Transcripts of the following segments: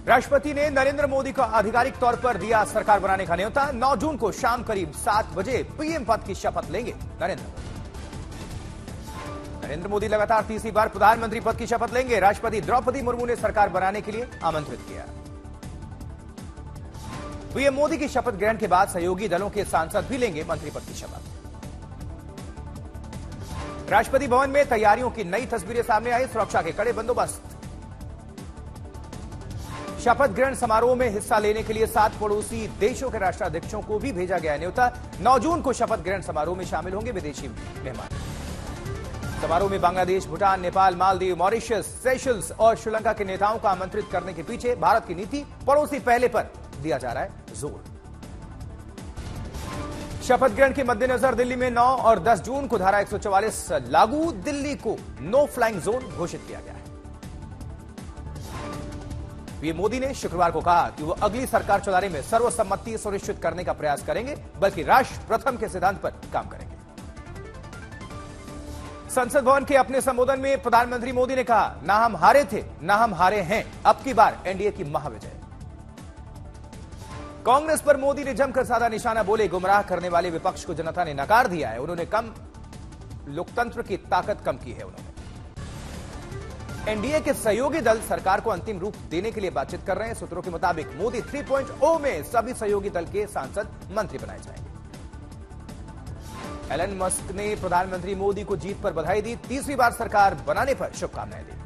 राष्ट्रपति ने नरेंद्र मोदी को आधिकारिक तौर पर दिया सरकार बनाने का न्योता। 9 जून को शाम करीब 7 बजे पीएम पद की शपथ लेंगे नरेंद्र मोदी लगातार तीसरी बार प्रधानमंत्री पद की शपथ लेंगे। राष्ट्रपति द्रौपदी मुर्मू ने सरकार बनाने के लिए आमंत्रित किया। पीएम मोदी की शपथ ग्रहण के बाद सहयोगी दलों के सांसद भी लेंगे मंत्री पद की शपथ। राष्ट्रपति भवन में तैयारियों की नई तस्वीरें सामने आई। सुरक्षा के कड़े बंदोबस्त। शपथ ग्रहण समारोह में हिस्सा लेने के लिए 7 पड़ोसी देशों के राष्ट्राध्यक्षों को भी भेजा गया न्योता। 9 जून को शपथ ग्रहण समारोह में शामिल होंगे विदेशी मेहमान। समारोह में बांग्लादेश, भूटान, नेपाल, मालदीव, मॉरिशस, सेशल्स और श्रीलंका के नेताओं को आमंत्रित करने के पीछे भारत की नीति पड़ोसी पहले पर दिया जा रहा है जोर। शपथ ग्रहण के मद्देनजर दिल्ली में 9 और 10 जून को धारा 144 लागू। दिल्ली को नो फ्लाइंग जोन घोषित किया गया है। पीएम मोदी ने शुक्रवार को कहा कि वो अगली सरकार चलाने में सर्वसम्मति सुनिश्चित करने का प्रयास करेंगे, बल्कि राष्ट्र प्रथम के सिद्धांत पर काम करेंगे। संसद भवन के अपने संबोधन में प्रधानमंत्री मोदी ने कहा, ना हम हारे थे, ना हम हारे हैं, अब की बार एनडीए की महाविजय। कांग्रेस पर मोदी ने जमकर साधा निशाना। बोले, गुमराह करने वाले विपक्ष को जनता ने नकार दिया है। उन्होंने कम लोकतंत्र की ताकत कम की है। उन्होंने एनडीए के सहयोगी दल सरकार को अंतिम रूप देने के लिए बातचीत कर रहे हैं। सूत्रों के मुताबिक मोदी 3.0 में सभी सहयोगी दल के सांसद मंत्री बनाए जाएंगे। एलन मस्क ने प्रधानमंत्री मोदी को जीत पर बधाई दी। तीसरी बार सरकार बनाने पर शुभकामनाएं दी।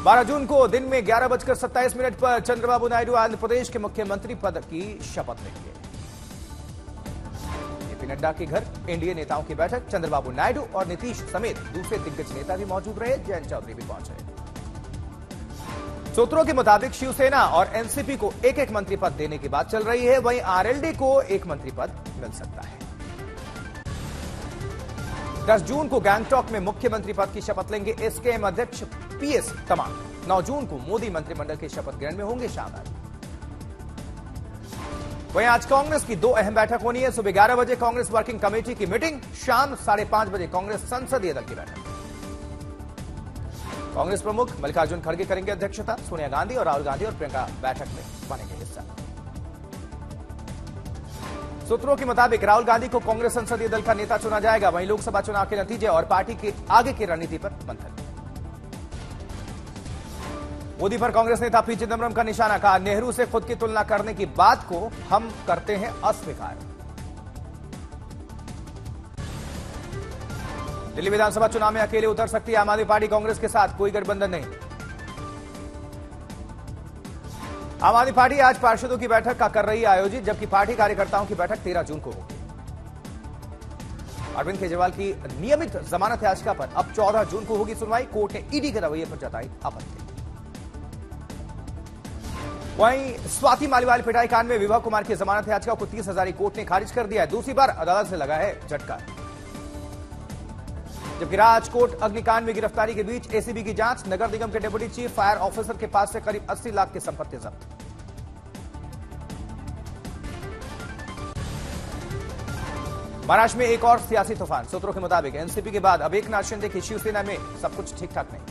12 जून को दिन में 11:27 पर चंद्रबाबू नायडू आंध्र प्रदेश के मुख्यमंत्री पद की शपथ लेंगे। नड्डा के घर एनडीए नेताओं की बैठक। चंद्रबाबू नायडू और नीतीश समेत दूसरे दिग्गज नेता भी मौजूद रहे। जयंत चौधरी भी पहुंचे। सूत्रों के मुताबिक शिवसेना और एनसीपी को एक-एक मंत्री पद देने की बात चल रही है। वहीं आरएलडी को एक मंत्री पद मिल सकता है। 10 जून को गैंगटॉक में मुख्यमंत्री पद की शपथ लेंगे एसकेएम अध्यक्ष पीएस तमांग। 9 जून को मोदी मंत्रिमंडल के शपथ ग्रहण में होंगे शामिल। वहीं आज कांग्रेस की 2 अहम बैठक होनी है। सुबह 11 बजे कांग्रेस वर्किंग कमेटी की मीटिंग, शाम 5:30 बजे कांग्रेस संसदीय दल की बैठक। कांग्रेस प्रमुख मल्लिकार्जुन खड़गे करेंगे अध्यक्षता। सोनिया गांधी और राहुल गांधी और प्रियंका बैठक में बनेंगे हिस्सा। सूत्रों के मुताबिक राहुल गांधी को कांग्रेस संसदीय दल का नेता चुना जाएगा। वहीं लोकसभा चुनाव के नतीजे और पार्टी के आगे की रणनीति पर मंथन। मोदी पर कांग्रेस नेता पी चिदंबरम का निशाना। कहा, नेहरू से खुद की तुलना करने की बात को हम करते हैं अस्वीकार। दिल्ली विधानसभा चुनाव में अकेले उतर सकती है आम आदमी पार्टी। कांग्रेस के साथ कोई गठबंधन नहीं। आम आदमी पार्टी आज पार्षदों की बैठक का कर रही है आयोजित, जबकि पार्टी कार्यकर्ताओं की बैठक 13 जून को होगी। अरविंद केजरीवाल की नियमित जमानत याचिका पर अब 14 जून को होगी सुनवाई। कोर्ट ने ईडी के रवैये पर जताई आपत्ति। वहीं स्वाति मालीवाल पिटाई कांड में विभा कुमार की जमानत याचिका को 30 हजारी कोर्ट ने खारिज कर दिया है। दूसरी बार अदालत से लगा है झटका। जबकि राजकोट अग्निकांड में गिरफ्तारी के बीच एसीबी की जांच। नगर निगम के डिप्टी चीफ फायर ऑफिसर के पास से करीब 80 लाख की संपत्ति जब्त। महाराष्ट्र में एक और सियासी तूफान। सूत्रों के मुताबिक एनसीपी के बाद अब एकनाथ शिंदे की शिवसेना में सब कुछ ठीक ठाक नहीं।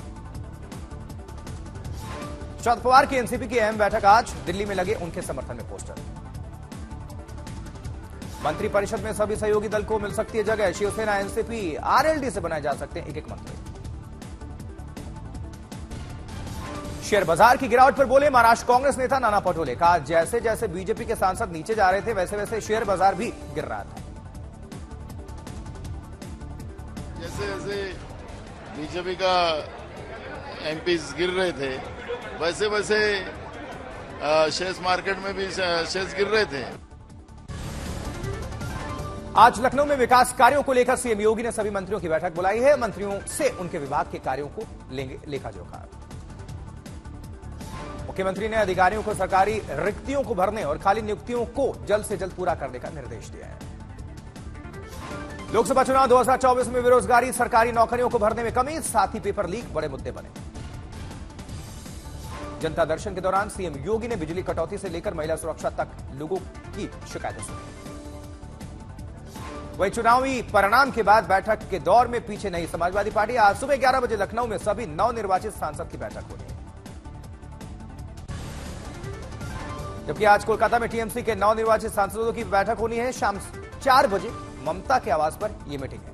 शरद पवार की एनसीपी की अहम बैठक आज। दिल्ली में लगे उनके समर्थन में पोस्टर। मंत्रिपरिषद में सभी सहयोगी दल को मिल सकती है जगह। शिवसेना, एनसीपी, आरएलडी से बनाए जा सकते हैं एक-एक मंत्री। शेयर बाजार की गिरावट पर बोले महाराष्ट्र कांग्रेस नेता नाना पटोले। कहा, जैसे जैसे बीजेपी के सांसद नीचे जा रहे थे वैसे वैसे शेयर बाजार भी गिर रहा था। जैसे जैसे बीजेपी का एमपीज गिर रहे थे वैसे वैसे शेयर्स मार्केट में भी शेयर्स गिर रहे थे। आज लखनऊ में विकास कार्यों को लेकर सीएम योगी ने सभी मंत्रियों की बैठक बुलाई है। मंत्रियों से उनके विभाग के कार्यों को लेंगे लेखा जोखा। मुख्यमंत्री ने अधिकारियों को सरकारी रिक्तियों को भरने और खाली नियुक्तियों को जल्द से जल्द पूरा करने का निर्देश दिया है। लोकसभा चुनाव 2024 में बेरोजगारी, सरकारी नौकरियों को भरने में कमी, साथ ही पेपर लीक बड़े मुद्दे बने। जनता दर्शन के दौरान सीएम योगी ने बिजली कटौती से लेकर महिला सुरक्षा तक लोगों की शिकायतें सुनी। वहीं चुनावी परिणाम के बाद बैठक के दौर में पीछे नहीं समाजवादी पार्टी। आज सुबह 11 बजे लखनऊ में सभी नवनिर्वाचित सांसद की बैठक होनी है। जबकि आज कोलकाता में टीएमसी के नवनिर्वाचित सांसदों की बैठक होनी है। शाम 4 बजे ममता के आवास पर यह मीटिंग है।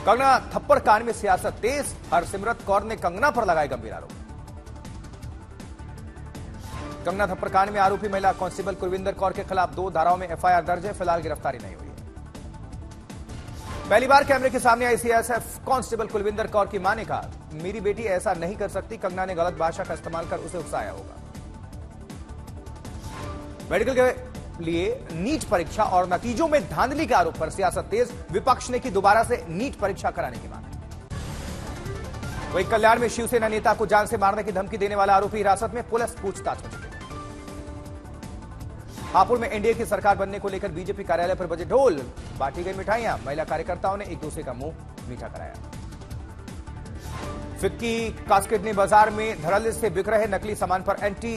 कंगना थप्पड़ कांड में सियासत तेज, हरसिमरत कौर ने कंगना पर लगाए गंभीर आरोप। कंगना थप्पड़ कांड में आरोपी महिला कांस्टेबल कुलविंदर कौर के खिलाफ 2 धाराओं में एफआईआर दर्ज है। फिलहाल गिरफ्तारी नहीं हुई है। पहली बार कैमरे के सामने आई सीआईएसएफ कांस्टेबल कुलविंदर कौर की मां ने कहा, मेरी बेटी ऐसा नहीं कर सकती। कंगना ने गलत भाषा का इस्तेमाल कर उसे उकसाया होगा। मेडिकल के लिए नीट परीक्षा और नतीजों में धांधली के आरोप पर सियासत तेज, विपक्ष ने की दोबारा से नीट परीक्षा कराने की मांग। वहीं कल्याण में शिवसेना नेता को जान से मारने की धमकी देने वाला आरोपी हिरासत में, पुलिस पूछताछ में जुटी। हापुड़ में एनडीए की सरकार बनने को लेकर बीजेपी कार्यालय पर बजे ढोल, बांटी गई मिठाइयां, महिला कार्यकर्ताओं ने एक दूसरे का मुंह मीठा कराया। फिक्की कास्केटनी बाजार में धड़ल्ले से बिक रहे नकली सामान पर एंटी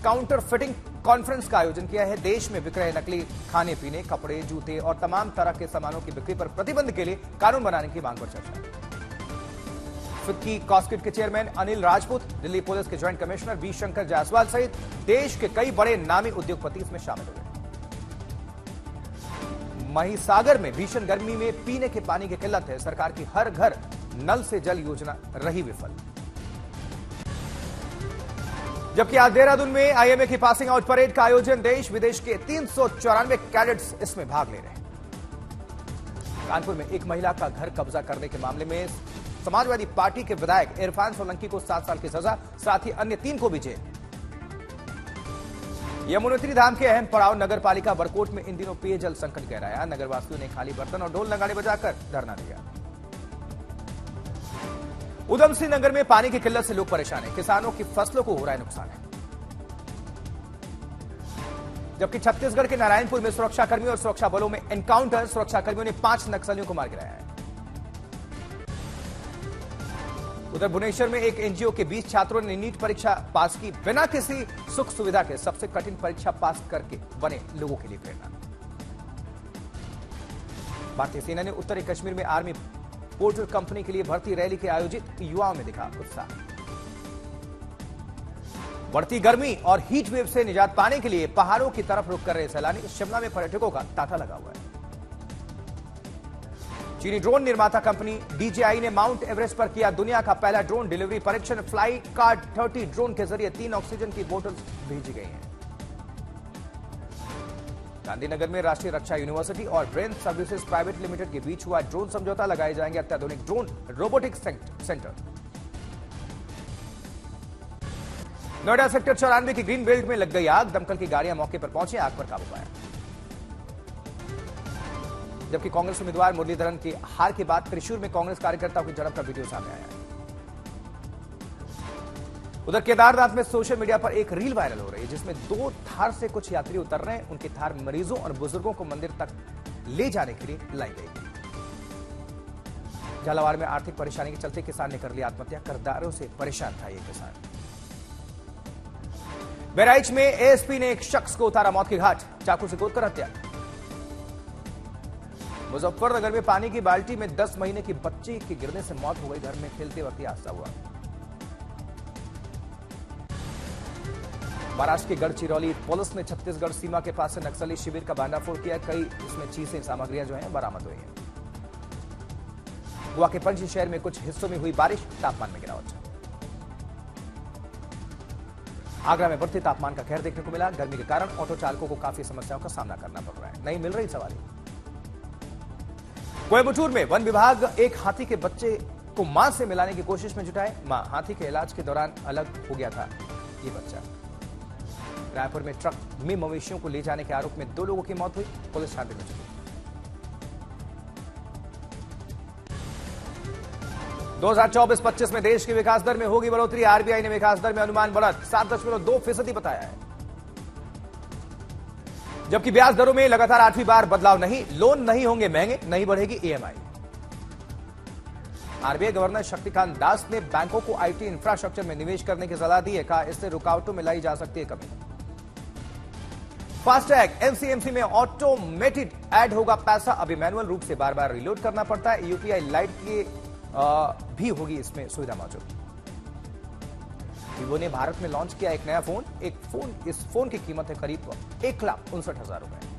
काउंटर फिटिंग कॉन्फ्रेंस का आयोजन किया है। देश में बिक रहे नकली खाने पीने, कपड़े, जूते और तमाम तरह के सामानों की बिक्री पर प्रतिबंध के लिए कानून बनाने की मांग पर चर्चा। फिक्की कास्केट के चेयरमैन अनिल राजपूत, दिल्ली पुलिस के joint commissioner B Shankar Jaiswal सहित देश के कई बड़े नामी उद्योगपति इसमें शामिल हुए। महिसागर में भीषण गर्मी में पीने के पानी की किल्लत है। सरकार की हर घर नल से जल योजना रही विफल। जबकि आज देहरादून में आईएमए की पासिंग आउट परेड का आयोजन, देश विदेश के 394 कैडेट्स इसमें भाग ले रहे हैं। कानपुर में एक महिला का घर कब्जा करने के मामले में समाजवादी पार्टी के विधायक इरफान सोलंकी को 7 साल की सजा, साथ ही अन्य 3 को भी जेल। यमुनोत्री धाम के अहम पड़ाव नगर पालिका बरकोट में इन दिनों पेयजल संकट गहराया। नगरवासियों ने खाली बर्तन और ढोल नगाड़े बजाकर धरना दिया। उधम सिंह नगर में पानी की किल्लत से लोग परेशान हैं। किसानों की फसलों को हो रहा है नुकसान है। जबकि छत्तीसगढ़ के नारायणपुर में सुरक्षाकर्मियों और सुरक्षा बलों में एनकाउंटर, सुरक्षाकर्मियों ने 5 नक्सलियों को मार गिराया है। उधर भुवनेश्वर में एक एनजीओ के 20 छात्रों ने नीट परीक्षा पास की, बिना किसी सुख सुविधा के सबसे कठिन परीक्षा पास करके बने लोगों के लिए प्रेरणा। भारतीय सेना ने उत्तरी कश्मीर में आर्मी पोर्टर कंपनी के लिए भर्ती रैली के आयोजित, युवाओं में दिखा उत्साह। बढ़ती गर्मी और हीट वेव से निजात पाने के लिए पहाड़ों की तरफ रुख कर रहे सैलानी, शिमला में पर्यटकों का तांता लगा हुआ है। चीनी ड्रोन निर्माता कंपनी DJI ने माउंट एवरेस्ट पर किया दुनिया का पहला ड्रोन डिलीवरी परीक्षण। फ्लाई कार्ड 30 ड्रोन के जरिए 3 ऑक्सीजन की बोतल भेजी गई हैं। गांधीनगर में राष्ट्रीय रक्षा यूनिवर्सिटी और ब्रेन सर्विसेज प्राइवेट लिमिटेड के बीच हुआ ड्रोन समझौता, लगाए जाएंगे अत्याधुनिक drone robotics centre. Noida sector 94 की ग्रीन बेल्ट में लग गई आग, दमकल की गाड़ियां मौके पर पहुंची, आग पर काबू पाया। जबकि कांग्रेस उम्मीदवार मुरलीधरन की हार के बाद त्रिशूर में कांग्रेस कार्यकर्ताओं की झड़प का वीडियो सामने आया है। उधर केदारनाथ में सोशल मीडिया पर एक रील वायरल हो रही है, जिसमें 2 थार से कुछ यात्री उतर रहे हैं। उनकी थार मरीजों और बुजुर्गों को मंदिर तक ले जाने के लिए लाई गई। झालावाड़ में आर्थिक परेशानी के चलते किसान ने कर लिया आत्महत्या, कर्जदारों से परेशान था ये किसान। बहराइच में एएसपी ने एक शख्स को उतारा मौत की घाट, चाकू से गोदकर हत्या। मुजफ्फरनगर में पानी की बाल्टी में 10 महीने की बच्ची की गिरने से मौत हो गई। घर में खेलते वक्त हादसा हुआ। महाराष्ट्र के गढ़चिरौली पुलिस ने छत्तीसगढ़ सीमा के पास से नक्सली शिविर का भांडाफोड़ किया। कई इसमें चीजें, सामग्रियां जो हैं बरामद हुई हैं। गोवा के पणजी शहर में कुछ हिस्सों में हुई बारिश, तापमान में गिरावट। आगरा में बढ़ते तापमान का कहर देखने को मिला। गर्मी के कारण ऑटो चालकों को काफी समस्याओं का सामना करना पड़ रहा है, नहीं मिल रही सवारी। कोयम्बटूर में वन विभाग एक हाथी के बच्चे को मां से मिलाने की कोशिश में जुटा है। मां हाथी के इलाज के दौरान अलग हो गया था ये बच्चा। रायपुर में ट्रक में मवेशियों को ले जाने के आरोप में 2 लोगों की मौत हुई, पुलिस छानबीन में जुटी। 2024-25 में देश की विकास दर में होगी बढ़ोतरी। आरबीआई ने विकास दर में अनुमान बढ़त 7.2% बताया है। जबकि ब्याज दरों में लगातार 8वीं बार बदलाव नहीं, लोन नहीं होंगे महंगे, नहीं बढ़ेगी EMI. RBI governor Shaktikanta Das ने बैंकों को आईटी इंफ्रास्ट्रक्चर में निवेश करने की सलाह दी है, कहा इससे रुकावटों में लाई जा सकती है कमी। फास्टैग एमसीएमसी में ऑटोमेटेड ऐड होगा पैसा, अभी मैनुअल रूप से बार बार रिलोड करना पड़ता है। यूपीआई लाइट की भी होगी इसमें सुविधा मौजूद। वीवो ने भारत में लॉन्च किया एक नया फोन। इस फोन की कीमत है करीब 1,59,000 रुपए।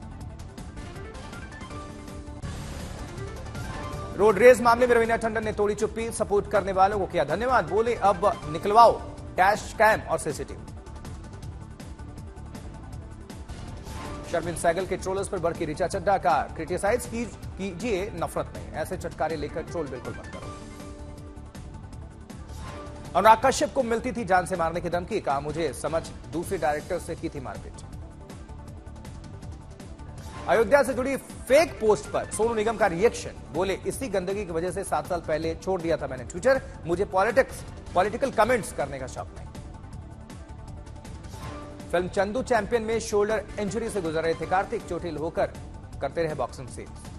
रोड रेज मामले में रवीना टंडन ने तोड़ी चुप्पी, सपोर्ट करने वालों को किया धन्यवाद, बोले अब निकलवाओ डैश कैम और सीसीटीवी। शर्मिन सहगल के ट्रोलर्स पर भड़की ऋचा चड्ढा का क्रिटिसाइज कीजिए, नफरत नहीं, ऐसे चटकारे लेकर ट्रोल बिल्कुल मत करो। अनुराग कश्यप को मिलती थी जान से मारने की धमकी, कहा मुझे समझ दूसरे डायरेक्टर से की थी मारपीट। अयोध्या से जुड़ी फेक पोस्ट पर सोनू निगम का रिएक्शन, बोले इसी गंदगी की वजह से 7 साल पहले छोड़ दिया था मैंने ट्विटर, मुझे पॉलिटिकल कमेंट्स करने का शौक नहीं। फिल्म चंदू चैंपियन में शोल्डर इंजरी से गुजर रहे थे कार्तिक, चोटिल होकर करते रहे बॉक्सिंग सीन्स।